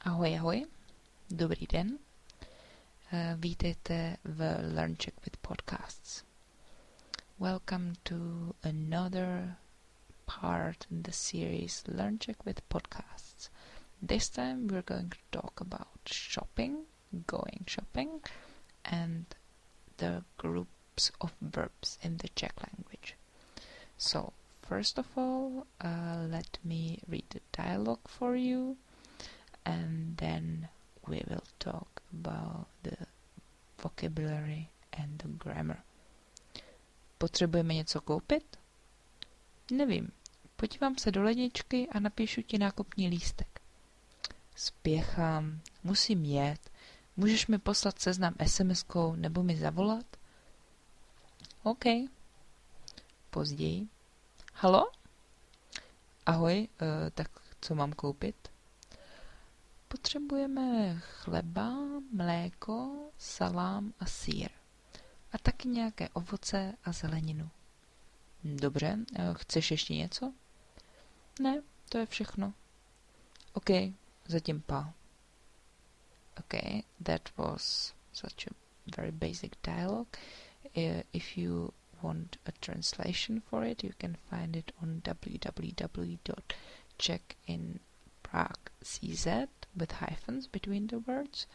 Ahoj, ahoj, dobrý den. Vítejte v Learn Czech with Podcasts. Welcome to another part in the series Learn Czech with Podcasts. This time we're going to talk about shopping, going shopping, and the groups of verbs in the Czech language. So, first of all, let me read the dialogue for you. And then we will talk about the vocabulary and the grammar. Potřebujeme něco koupit? Nevím. Podívám se do ledničky a napíšu ti nákupní lístek. Spěchám, musím jet. Můžeš mi poslat seznam SMS-kou nebo mi zavolat? OK. Později. Halo? Ahoj, tak co mám koupit? Potřebujeme chleba, mléko, salám a sýr. A taky nějaké ovoce a zeleninu. Dobře, chceš ještě něco? Ne, to je všechno. OK, zatím pa. OK, that was such a very basic dialogue. If you want a translation for it, you can find it on www.czechinprague.cz with hyphens between the words.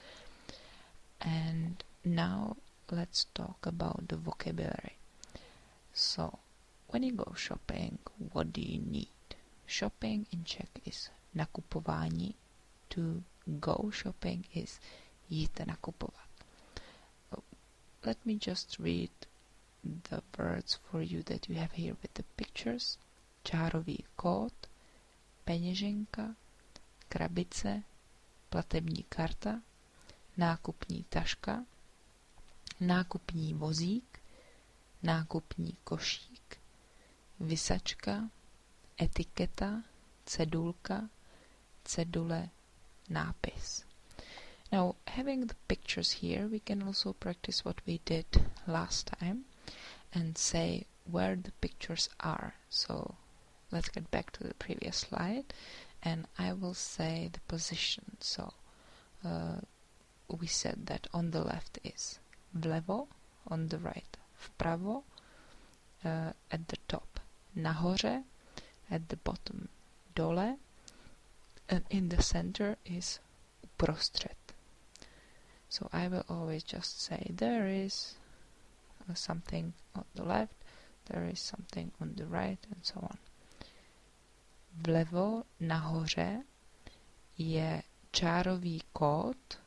And now let's talk about the vocabulary. So, when you go shopping, what do you need? Shopping in Czech is nakupování. To go shopping is jít nakupovat. Let me just read the words for you that you have here with the pictures. Čárový kód, peněženka, krabice, platební karta, nákupní taška, nákupní vozík, nákupní košík, visačka, etiketa, cedulka, cedule, nápis. Now, having the pictures here, we can also practice what we did last time and say where the pictures are. So, let's get back to the previous slide. And I will say the position. So, we said that on the left is vlevo, on the right vpravo, at the top nahoře, at the bottom dole, and in the center is uprostřed. So I will always just say there is something on the left, there is something on the right, and so on. Vlevo nahoře je čárový kód,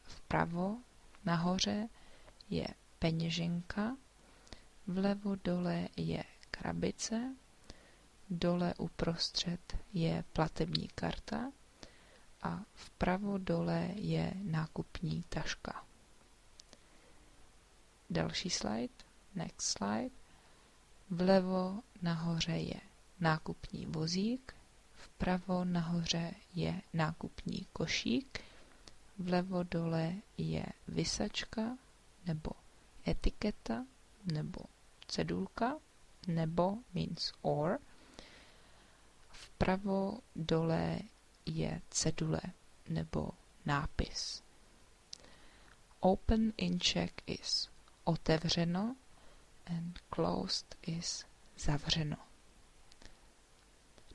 vpravo nahoře je peněženka, vlevo dole je krabice, dole uprostřed je platební karta a vpravo dole je nákupní taška. Další slide, next slide. Vlevo nahoře je nákupní vozík, vpravo nahoře je nákupní košík, vlevo dole je visačka, nebo etiketa, nebo cedulka, nebo means or. Vpravo dole je cedule, nebo nápis. Open in Czech is otevřeno and closed is zavřeno.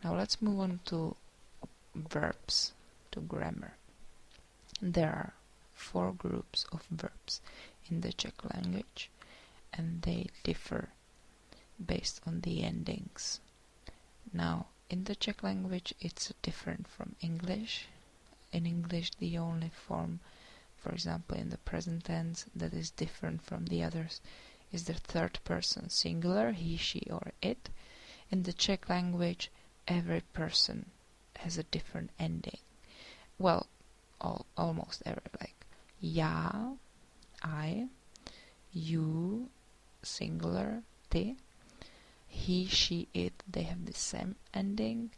Now let's move on to verbs, to grammar. There are 4 groups of verbs in the Czech language, and they differ based on the endings. Now, in the Czech language, it's different from English. In English, the only form, for example, in the present tense, that is different from the others is the third person singular, he, she, or it. In the Czech language, every person has a different ending. Well, almost every, like já, I, you, singular, ty, he, she, it, they have the same ending.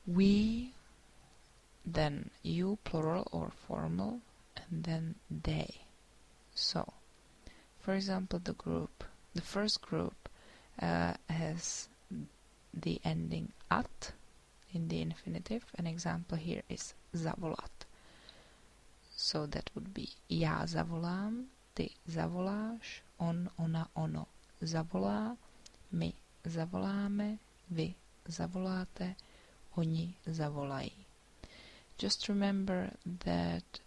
We, then you, plural or formal, and then they. So, for example, the first group has the ending at in the infinitive. An example here is zavolat. So that would be já zavolám, ty zavoláš, on, ona, ono zavolá, my zavoláme, vy zavoláte, oni zavolají. Just remember that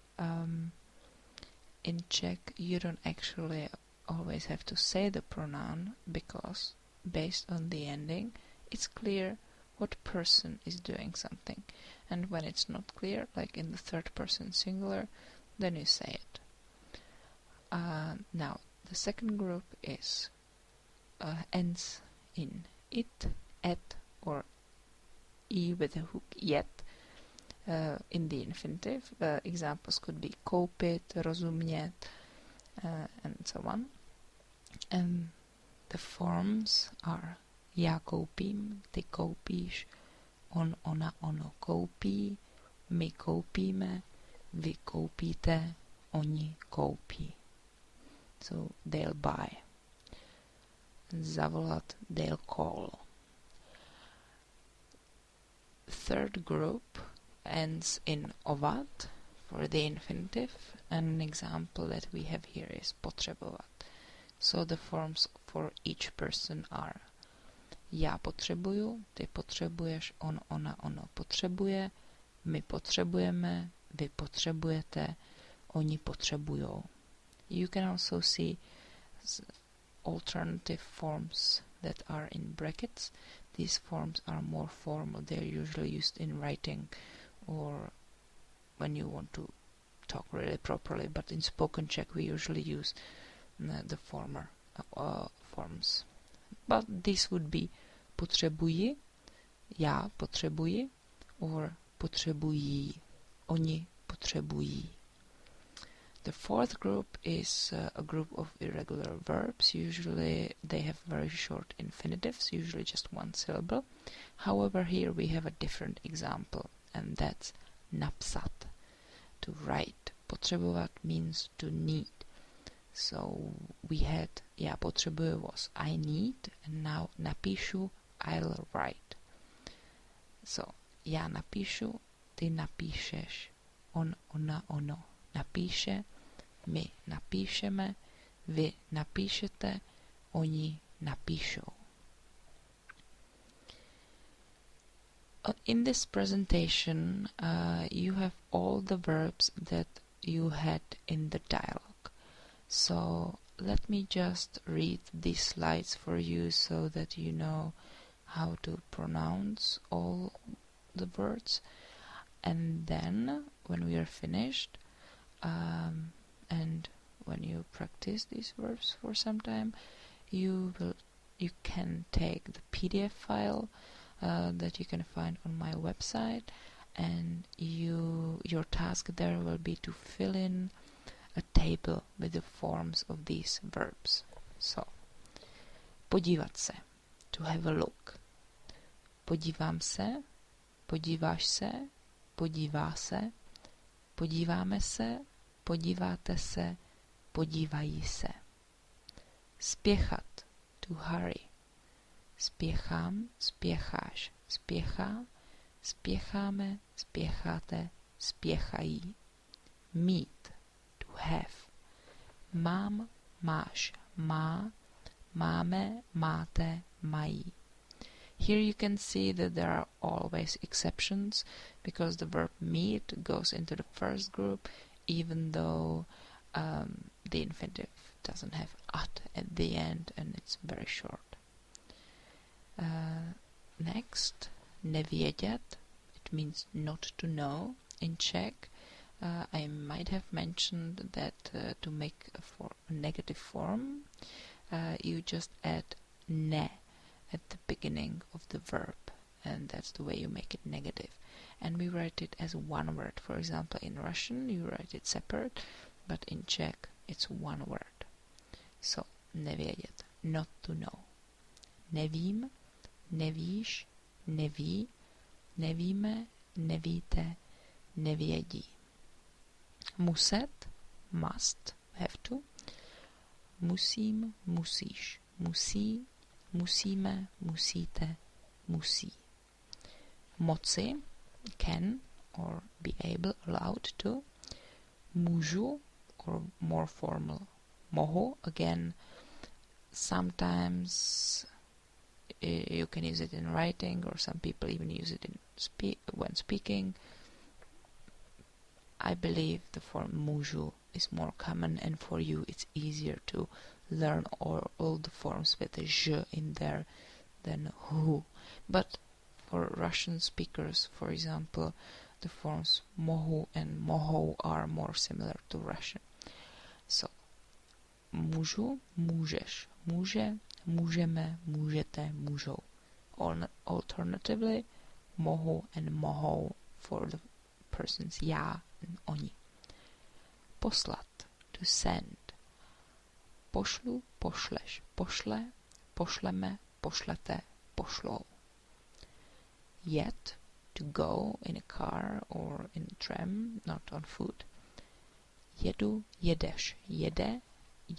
in Czech you don't actually always have to say the pronoun, because based on the ending it's clear what person is doing something, and when it's not clear, like in the third person singular, then you say it. Now the second group is ends in it, at, or e with a hook, yet, in the infinitive. Examples could be koupit, rozumět, and so on. And the forms are já koupím, ty koupíš, on, ona, ono koupí, my koupíme, vy koupíte, oni koupí. So they'll buy. Zavolat, they'll call. Third group ends in ovat for the infinitive, and an example that we have here is potřebovat. So the forms for each person are já potřebuju, ty potřebuješ, on, ona, ono potřebuje, my potřebujeme, vy potřebujete, oni potřebujou. You can also see alternative forms that are in brackets. These forms are more formal. They're usually used in writing or when you want to talk really properly, but in spoken Czech we usually use the former forms. But this would be potřebuji, já potřebuji, or potřebují, oni potřebují. The fourth group is a group of irregular verbs. Usually they have very short infinitives, usually just one syllable. However, here we have a different example, and that's napsat, to write. Potřebovat means to need. So we had já potřebuji was I need, and now napíšu, I'll write. So já napíšu, ty napíšeš, on, ona, ono napíše, my napíšeme, vy napíšete, oni napíšou. In this presentation, you have all the verbs that you had in the dialogue. So let me just read these slides for you so that you know how to pronounce all the words. And then, when we are finished, and when you practice these verbs for some time, you can take the PDF file that you can find on my website, and your task there will be to fill in a table with the forms of these verbs. So, podívat se, to have a look. Podívám se, podíváš se, podívá se, podíváme se, podíváte se, podívají se. Spěchat, to hurry. Spěchám, spěcháš, spěchá, spěcháme, spěcháte, spěchají. Mít, to have. Mám, máš, má, máme, máte, mají. Here you can see that there are always exceptions, because the verb meet goes into the first group, even though the infinitive doesn't have at the end and it's very short. Next, nevědět, it means not to know in Czech. I might have mentioned that to make a negative form, you just add ne at the beginning of the verb, and that's the way you make it negative. And we write it as one word. For example, in Russian you write it separate, but in Czech it's one word. So, nevědět, not to know. Nevím, nevíš, neví, nevíme, nevíte, nevědí. Muset, must, have to. Musím, musíš, musí, musíme, musíte, musí. moci, can, or be able, allowed to. Můžu, or more formal, mohu. Again, sometimes you can use it in writing, or some people even use it when speaking. I believe the form můžu is more common, and for you it's easier to learn all the forms with a ž in there than who. But for Russian speakers, for example, the forms mohu and mohou are more similar to Russian. So, můžu, můžeš, může, můžeme, můžete, můžou. Alternatively, mohu and mohou for the persons já and oni. Poslat, to send. Pošlu, pošleš, pošle, pošleme, pošlete, pošlou. Jet, to go in a car or in a tram, not on foot. Jedu, jedeš, jede,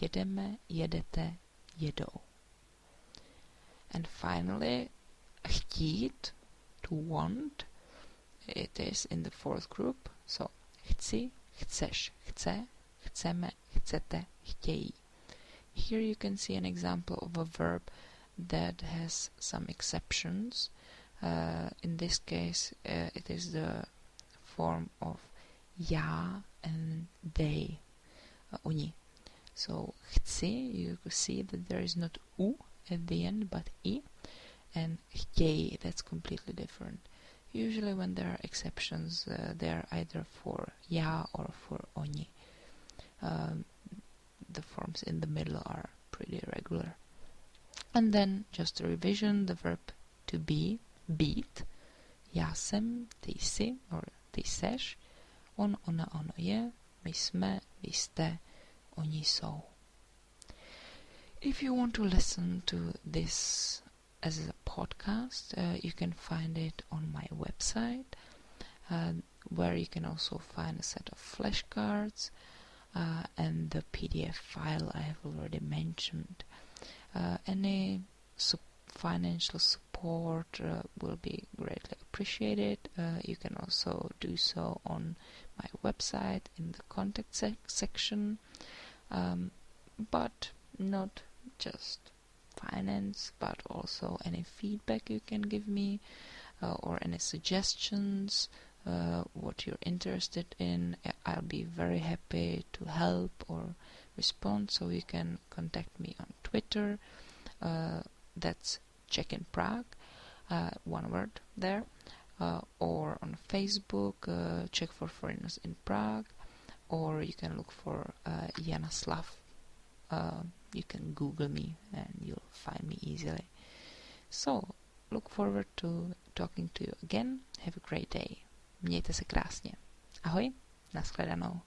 jedeme, jedete, jedou. And finally, chtít, to want, it is in the fourth group. So, chci, chceš, chce, chceme, chcete, chtějí. Here you can see an example of a verb that has some exceptions. In this case, it is the form of já and they, oni. So, chci, you can see that there is not u at the end, but i, and chtějí, that's completely different. Usually when there are exceptions, they are either for já or for oni. The forms in the middle are pretty regular. And then, just a revision, the verb to be, být, já jsem, ty jsi, or ty seš, on, ona, ono je, my jsme, vy jste, oni jsou. If you want to listen to this as a podcast, you can find it on my website, where you can also find a set of flashcards and the PDF file I have already mentioned. Any financial support will be greatly appreciated. You can also do so on my website in the contact section, but not just finance, but also any feedback you can give me, or any suggestions, what you're interested in. I'll be very happy to help or respond, so you can contact me on Twitter, that's Czech in Prague, one word there, or on Facebook, Czech for Foreigners in Prague, or you can look for Janaslav. You can Google me and you'll find me easily. So, look forward to talking to you again. Have a great day. Mějte se krásně. Ahoj, nashledanou.